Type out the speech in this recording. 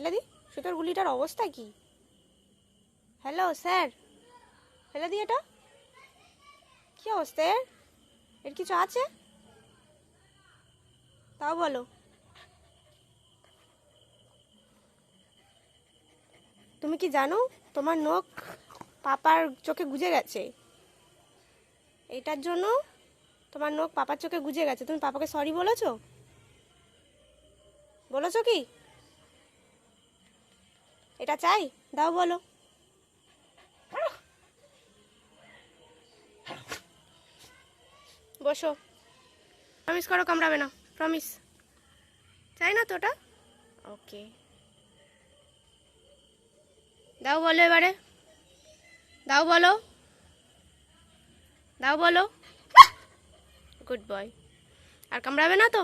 ফেলে দি। সুতোর গুলিটার অবস্থা কি? হ্যালো স্যার, ফেলে দি এটা। কি অবস্থা এর? এর কিছু আছে? তাও বলো। তুমি কি জানো তোমার নখ পাপার চোখে গুজে গেছে? এটার জন্য তোমার নখ পাপার চোখে গুজে গেছে। তুমি পাপাকে সরি বলেছো? বলেছো কি? এটা চাই, দাও বলো। বসো, প্রমিস করো কামড়াবে না, প্রমিস। চাই না তো ওটা? ওকে, দাও বলো এবারে, দাও বলো, দাও বলো। Good boy. আর কামড়াবে না তো?